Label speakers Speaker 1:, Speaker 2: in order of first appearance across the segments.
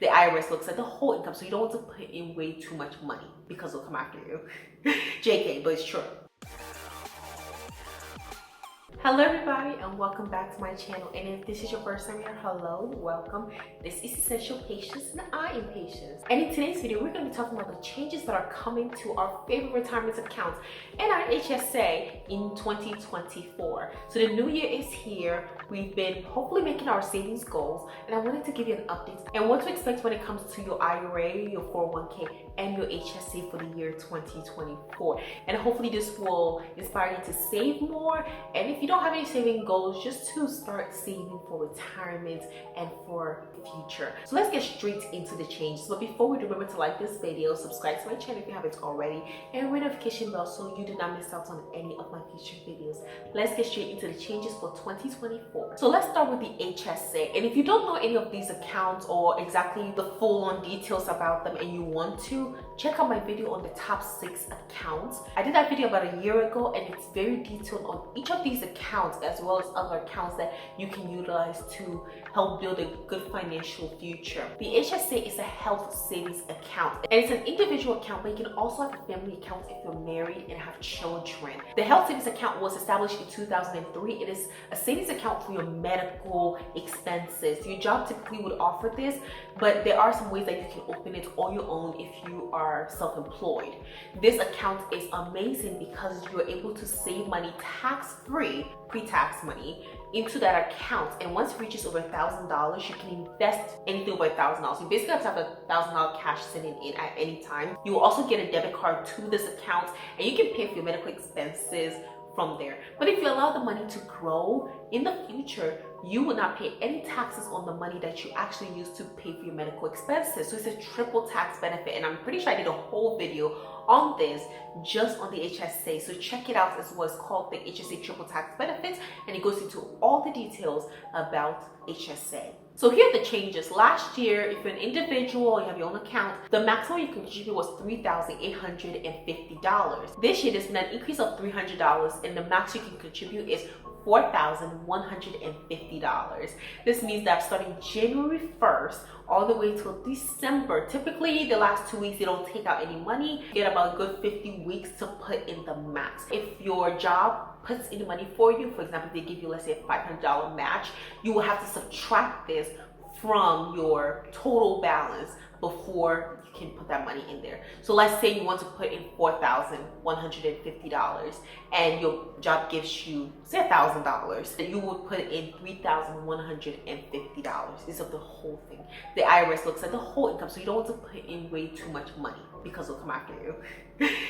Speaker 1: The IRS looks at the whole income, so you don't want to put in way too much money because they'll come after you. JK, but it's true. Hello everybody and welcome back to my channel, and if this is your first time here, hello, welcome. This is Essential Patience and I am Patience, and in today's video we're going to be talking about the changes that are coming to our favorite retirement accounts and our HSA in 2024. So the new year is here. We've been hopefully making our savings goals, and I wanted to give you an update and what to expect when it comes to your IRA, your 401k, and your HSA for the year 2024. And hopefully this will inspire you to save more, and if you don't have any saving goals, just to start saving for retirement and for the future. So let's get straight into the changes. But before we do, remember to like this video, subscribe to my channel if you haven't already, and ring the notification bell so you do not miss out on any of my future videos. Let's get straight into the changes for 2024. So let's start with the HSA. And if you don't know any of these accounts or exactly the full-on details about them and you want to, check out my video on the top 6 accounts. I did that video about a year ago, and it's very detailed on each of these accounts as well as other accounts that you can utilize to help build a good financial future. The HSA is a health savings account, and it's an individual account, but you can also have a family account if you're married and have children. The health savings account was established in 2003. It is a savings account for your medical expenses. Your job typically would offer this, but there are some ways that you can open it on your own if you are self-employed. This account is amazing because you're able to save money tax-free, pre-tax money, into that account, and once it reaches over $1,000, you can invest anything over $1,000. You basically have to have $1,000 cash sitting in at any time. You will also get a debit card to this account, and you can pay for your medical expenses from there. But if you allow the money to grow in the future, you will not pay any taxes on the money that you actually use to pay for your medical expenses. So it's a triple tax benefit, and I'm pretty sure I did a whole video on this just on the HSA. So check it out. It's what's called the HSA triple tax benefits, and it goes into all the details about HSA. So here are the changes. Last year, if you're an individual, you have your own account, the maximum you can contribute was $3,850. This year, there's been an increase of $300, and the max you can contribute is $4,150. This means that starting January 1st all the way till December, typically the last 2 weeks, they don't take out any money. You get about a good 50 weeks to put in the max. If your job puts in the money for you, for example, they give you, let's say, a $500 match, you will have to subtract this from your total balance before you can put that money in there. So let's say you want to put in $4,150 and your job gives you, say, $1,000, then you would put in $3,150. This is the whole thing. The IRS looks at the whole income, so you don't want to put in way too much money because they'll come after you.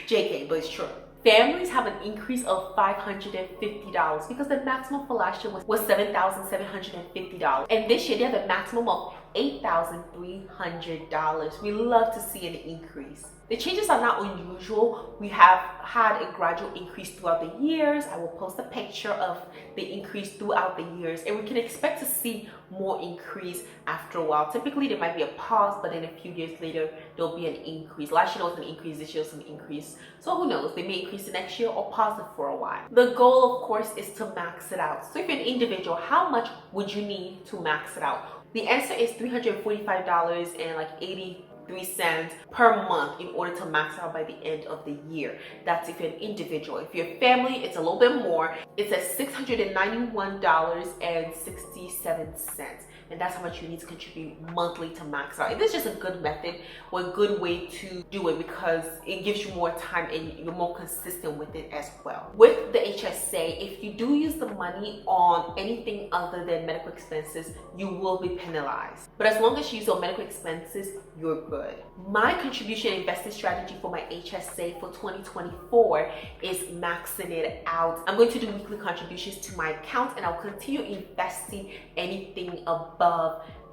Speaker 1: JK, but it's true. Families have an increase of $550 because the maximum for last year was $7,750. And this year they have a maximum of $8,300. We love to see an increase. The changes are not unusual. We have had a gradual increase throughout the years. I will post a picture of the increase throughout the years, and we can expect to see more increase after a while. Typically, there might be a pause, but then a few years later, there'll be an increase. Last year there was an increase, this year was an increase. So who knows? They may increase the next year or pause it for a while. The goal, of course, is to max it out. So if you're an individual, how much would you need to max it out? The answer is $345.83 per month in order to max out by the end of the year. That's if you're an individual. If you're a family, it's a little bit more. It's at $691.67. And that's how much you need to contribute monthly to max out. And this is just a good method or a good way to do it because it gives you more time and you're more consistent with it as well. With the HSA, if you do use the money on anything other than medical expenses, you will be penalized. But as long as you use your medical expenses, you're good. My contribution investing strategy for my HSA for 2024 is maxing it out. I'm going to do weekly contributions to my account, and I'll continue investing anything above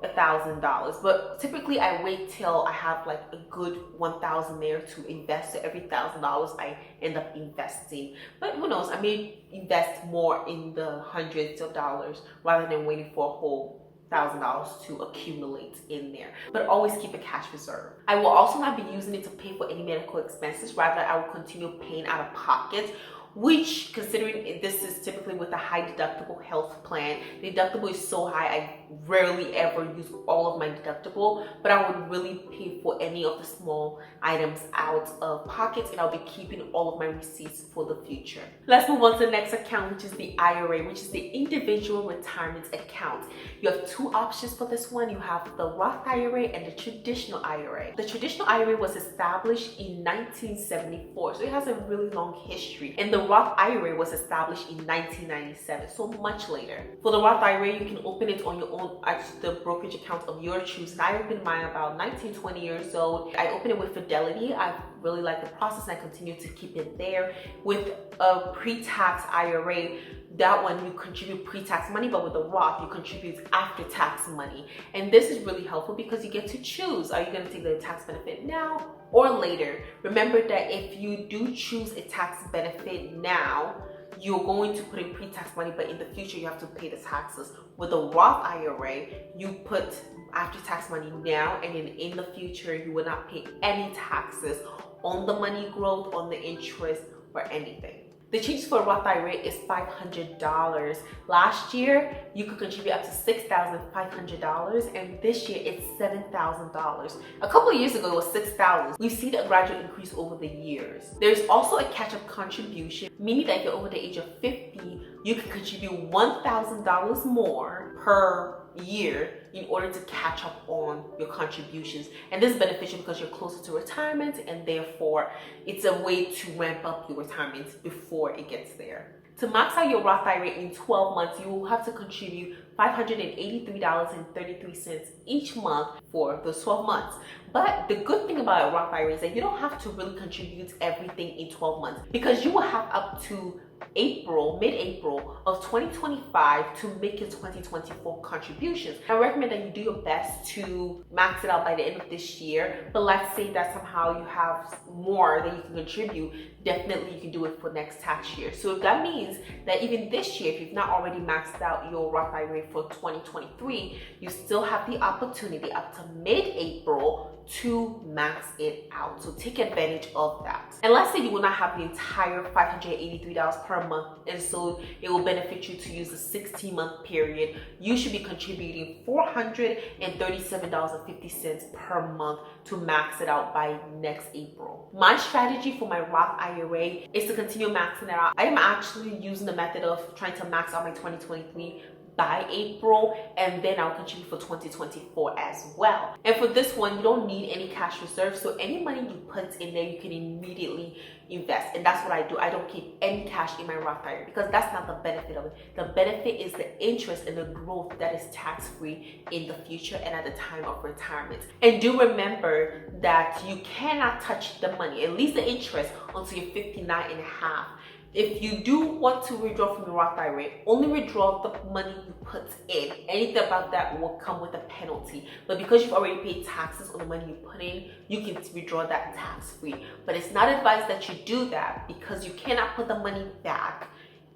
Speaker 1: $1,000, but typically I wait till I have like a good 1,000 there to invest. So every $1,000 I end up investing, but who knows, I may invest more in the hundreds of dollars rather than waiting for a whole $1,000 to accumulate in there. But always keep a cash reserve. I will also not be using it to pay for any medical expenses. Rather, I will continue paying out of pocket which, considering this is typically with a high deductible health plan, the deductible is so high I rarely ever use all of my deductible, but I would really pay for any of the small items out of pocket, and I'll be keeping all of my receipts for the future. Let's move on to the next account, which is the IRA, which is the individual retirement account. You have two options for this one. You have the Roth IRA and the traditional IRA. The traditional IRA was established in 1974, so it has a really long history, and the Roth IRA was established in 1997, so much later. For the Roth IRA, you can open it on your own at the brokerage account of your choosing. I opened mine about 19, 20 years old. I opened it with Fidelity. I really like the process and I continue to keep it there. With a pre-tax IRA, that one you contribute pre-tax money, but with the Roth you contribute after-tax money. And this is really helpful because you get to choose. Are you going to take the tax benefit now or later? Remember that if you do choose a tax benefit now, you're going to put in pre-tax money, but in the future you have to pay the taxes. With the Roth IRA, you put after-tax money now, and then in the future you will not pay any taxes on the money growth, on the interest, or anything. The changes for Roth IRA is $500. Last year, you could contribute up to $6,500, and this year it's $7,000. A couple of years ago, it was $6,000. We've seen a gradual increase over the years. There's also a catch-up contribution, meaning that if you're over the age of 50, you can contribute $1,000 more per year in order to catch up on your contributions. And this is beneficial because you're closer to retirement, and therefore it's a way to ramp up your retirement before it gets there. To max out your Roth IRA in 12 months, you will have to contribute $583.33 each month for those 12 months. But the good thing about a Roth IRA is that you don't have to really contribute everything in 12 months, because you will have up to mid-April of 2025 to make your 2024 contributions. I recommend that you do your best to max it out by the end of this year, but let's say that somehow you have more that you can contribute, definitely you can do it for next tax year. So that means that even this year, if you've not already maxed out your Roth IRA for 2023, you still have the opportunity up to mid-April to max it out. So take advantage of that. And let's say you will not have the entire $583 per month, and so it will benefit you to use a 16-month period. You should be contributing $437.50 per month to max it out by next April. My strategy for my Roth IRA is to continue maxing it out. I am actually using the method of trying to max out my 2023 by April, and then I'll contribute for 2024 as well. And for this one, you don't need any cash reserves, so any money you put in there, you can immediately invest. And that's what I do. I don't keep any cash in my Roth IRA because that's not the benefit of it. The benefit is the interest and the growth that is tax-free in the future and at the time of retirement. And do remember that you cannot touch the money, at least the interest, until you're 59 and a half. If you do want to withdraw from your Roth IRA, only withdraw the money you put in. Anything about that will come with a penalty. But because you've already paid taxes on the money you put in, you can withdraw that tax-free. But it's not advised that you do that because you cannot put the money back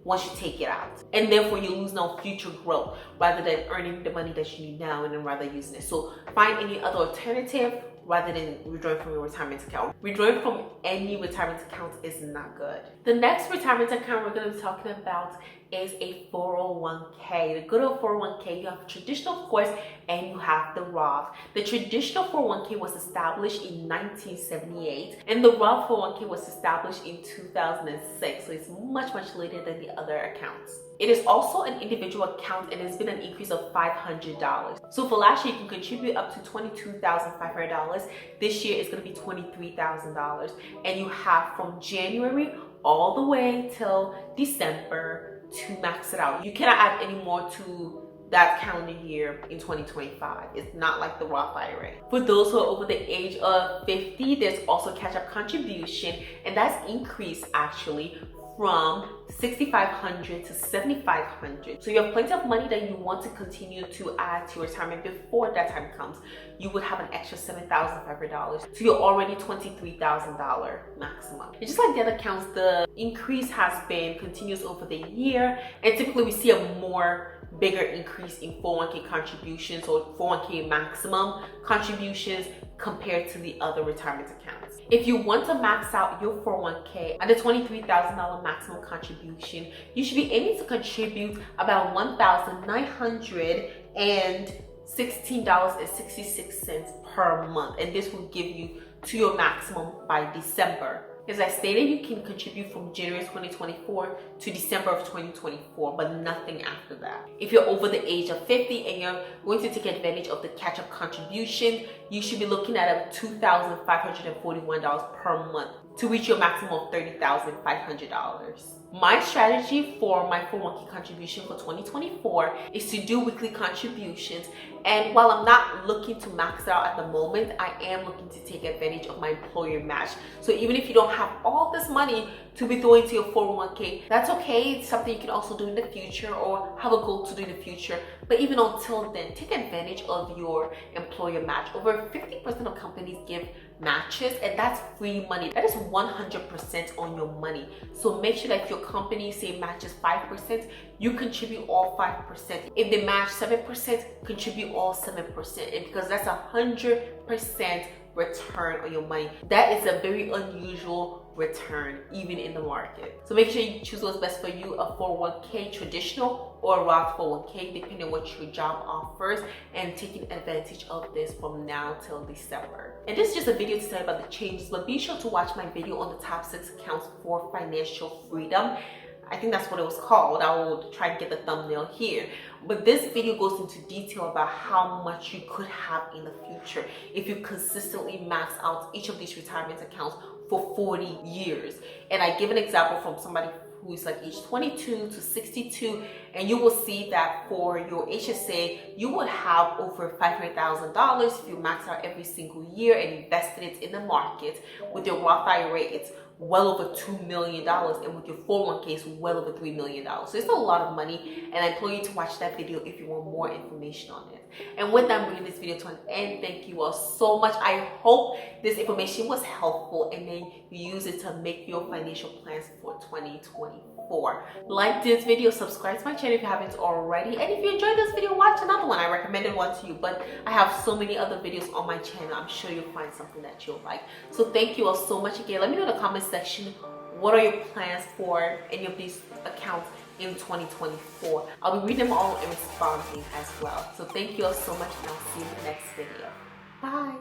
Speaker 1: once you take it out. And therefore you lose no future growth rather than earning the money that you need now and then rather using it. So find any other alternative rather than withdrawing from your retirement account. Withdrawing from any retirement account is not good. The next retirement account we're going to be talking about is a 401k. The good old 401k, you have traditional, of course, and you have the Roth. The traditional 401k was established in 1978, and the Roth 401k was established in 2006, so it's much later than the other accounts. It is also an individual account, and there's been an increase of $500. So for last year, you can contribute up to $22,500. This year, it's going to be $23,000. And you have from January all the way till December to max it out. You cannot add any more to that calendar year in 2025. It's not like the Roth IRA. For those who are over the age of 50, there's also catch-up contribution, and that's increased actually from $6,500 to $7,500. So you have plenty of money that you want to continue to add to your retirement before that time comes. You would have an extra $7,500. So you're already $23,000 maximum. And just like the other accounts, the increase has been continuous over the year, and typically we see a bigger increase in 401k contributions or 401k maximum contributions compared to the other retirement accounts. If you want to max out your 401k at the $23,000 maximum contribution, you should be aiming to contribute about $1,916.66 per month, and this will give you to your maximum by December. As I stated, you can contribute from January 2024 to December of 2024, but nothing after that. If you're over the age of 50 and you're going to take advantage of the catch-up contribution, you should be looking at $2,541 per month to reach your maximum of $30,500. My strategy for my 401k contribution for 2024 is to do weekly contributions, and while I'm not looking to max out at the moment, I am looking to take advantage of my employer match. So even if you don't have all this money to be throwing into your 401k, that's okay. It's something you can also do in the future or have a goal to do in the future. But even until then, take advantage of your employer match. Over 50% of companies give matches, and that's free money. That is 100% on your money. So make sure that if your company say matches 5%, you contribute all 5%. If they match 7%, contribute all 7%. And because that's 100% return on your money, that is a very unusual return even in the market. So make sure you choose what's best for you, a 401k traditional or a Roth 401k, depending on what your job offers, and taking advantage of this from now till December. And this is just a video to tell you about the changes, but be sure to watch my video on the top 6 accounts for financial freedom. I think that's what it was called. I will try to get the thumbnail here. But this video goes into detail about how much you could have in the future if you consistently max out each of these retirement accounts for 40 years. And I give an example from somebody who is like age 22 to 62, and you will see that for your HSA, you would have over $500,000 if you max out every single year and invested it in the market. With your Roth IRA, it's well over $2 million, and with your 401k, it's well over $3 million. So it's a lot of money, and I implore you to watch that video if you want more information on it. And with that, I'm bringing this video to an end. Thank you all so much. I hope this information was helpful, and then you use it to make your financial plans for 2024. Like this video, subscribe to my channel if you haven't already, and if you enjoyed this video, watch another one. I recommended one to you, but I have so many other videos on my channel. I'm sure you'll find something that you'll like. So thank you all so much again. Let me know in the comment section, what are your plans for any of these accounts in 2024? I'll be reading them all and responding as well. So thank you all so much, and I'll see you in the next video. Bye.